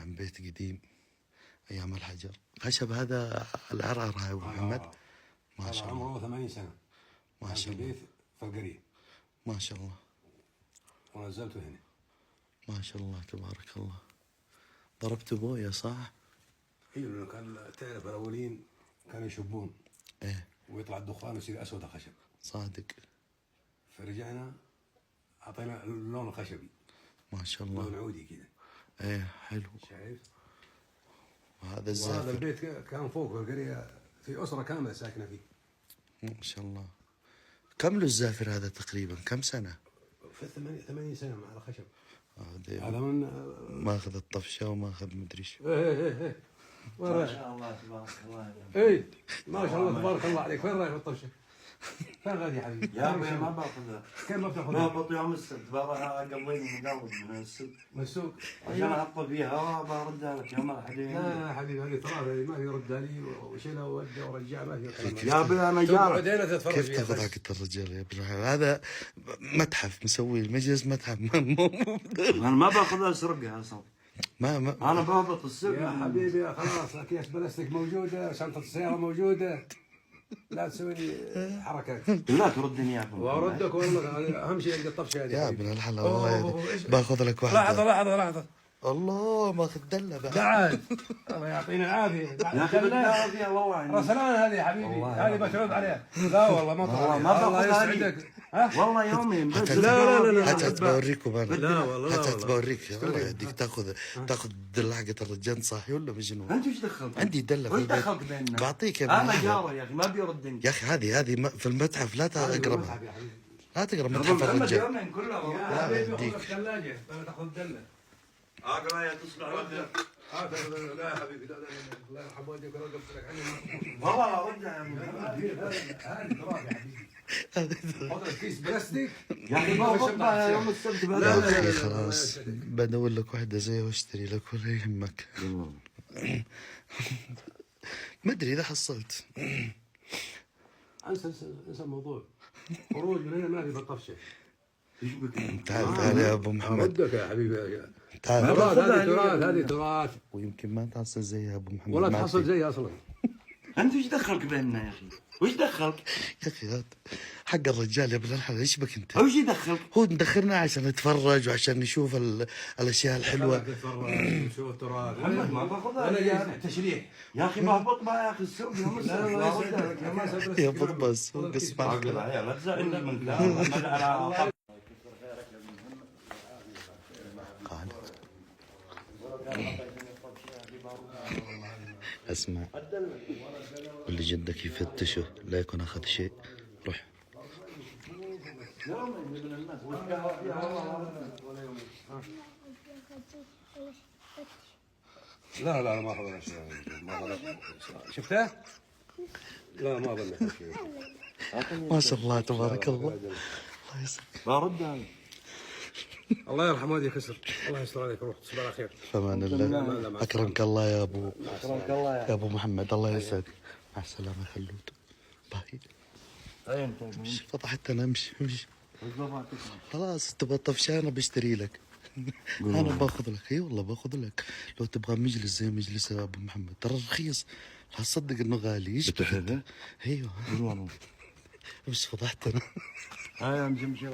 نعم بيت قديم أيام الحجر. خشب هذا العرعر هاي أبو محمد. ما شاء الله. عمره 80 سنة. ما شاء الله. بيت في القرية. ما شاء الله. ونزلته هنا. ما شاء الله تبارك الله. ضربت بويا صح؟ ايوه لانه كان تعرف الاولين كانوا يشبون. ايه. ويطلع الدخان ويصير اسود الخشب. صادق. فرجعنا اعطينا اللون الخشبي. ما شاء الله. لون عودي كذا. ايه حلو. شايف؟ وهذا الزافر. وهذا البيت كان فوق في القرية في أسرة كاملة ساكنة فيه. ما شاء الله. كم له الزافر هذا تقريبا؟ كم سنة؟ في 80 سنة مع الخشب. هذا من ماخذ الطفشة وماخذ مدري شو. ايه ما شاء الله تبارك الله. ايه ما شاء الله تبارك الله عليك. وين رايح الطفشة؟ فين غادي يا حبيبي؟ يا ابوي ما باخذها. كيف ما بتاخذها؟ ما بطي يوم السبت بروح اقضيني مقاول من السوق. من السوق عشان احط فيها وبردها لك يوم الاحد. لا يا حبيبي هذه ترى هذه ما في رد لي وشيلها وودها ورجعها ما في. يا ابوي انا جارك. كيف تاخذ حق الرجال يا ابن الحلال؟ هذا متحف مسوي المجلس متحف. انا ما باخذها اسرقها اصلا. ما انا بهبط السوق. يا حبيبي خلاص اكياس بلاستيك موجوده، شنطه السياره موجوده، لا تسوي لي حركات. لا تردني يا ابو. واردك والله اهم شيء عند الطفشه هذه يا ابن الحلال والله باخذ لك واحده. لحظه الله ماخذ دله بعد. بعد الله يعطينا العافيه. يا اخي بالله فيها والله. رسلان هذه يا حبيبي هذه بتعود عليها. لا والله ما طلع. ما الله باخذها يسعدك. والله يومين بس. لا حتى بوريكم انا. لا والله حتى بوريك والله يديك تاخذ الدله حقت الرجال صاحي ولا مجنون؟ انت وش دخلت؟ عندي دله وش دخلك بيننا؟ بعطيك يا ابن انا الحلال. جاره يا اخي ما بيردني. يا اخي هذه في المتحف لا تقربها. لا تقرب ابو متحف محمد الرجال. يومين كلها. يا حبيبي أديك. خذ الثلاجه انا تاخذ دله. اقرا يا تصبح ردها. لا يا حبيبي لا الله يرحم والديك وانا قلت لك عني. والله لا ردها يا ابو محمد. هذه تراب يا حبيبي. حط كيس بلاستيك. يا اخي ما بطلع يوم السبت يا بهذا. اخي خلاص بدور لك واحده زي واشتري لك ولا يهمك. ما ادري اذا حصلت. انسى الموضوع. خروج من هنا ما في بالطفشه. ايش بك؟ تعال يا ابو محمد. ردك يا حبيبي. تعال. هذه تراث. ويمكن ما تحصل زي يا ابو محمد. ولا تحصل زي اصلا. انت وش دخلك بيننا يا اخي؟ وش دخلك؟ يا اخي هذا حق الرجال يا ابن الحلال. ايش بك انت؟ وش يدخلك؟ هو مدخرنا عشان نتفرج وعشان نشوف الاشياء الحلوه. تتفرج وشوف التراث. محمد ما باخذها. انا جاي تشريح. يا اخي بهبط بقى يا اخي السوق يوم السبت. يا بطبس هو اسمع. لا تزعلني من كلام. اسمع واللي جدك يفتشه لا يكون اخذ شيء. روح. لا ما اخذ شيء. شفته؟ لا ما اظن شيء. ما شاء الله تبارك الله. الله يسلمك. برد انا. الله يرحم والدي خسر. الله يستر عليك روح تصبح على خير. فمان الله. اكرمك الله يا ابو. اكرمك الله يا ابو محمد الله يسعدك. مع السلامه خلود. باي. اي انت فضحت انا امشي. خلاص تبغى طفشانه بشتري لك. انا باخذ لك. اي والله باخذ لك. لو تبغى مجلس زي مجلس ابو محمد ترى رخيص. لا تصدق انه غالي. ايش بتحبه؟ ايوه والله بس فضحت انا. هاي امشي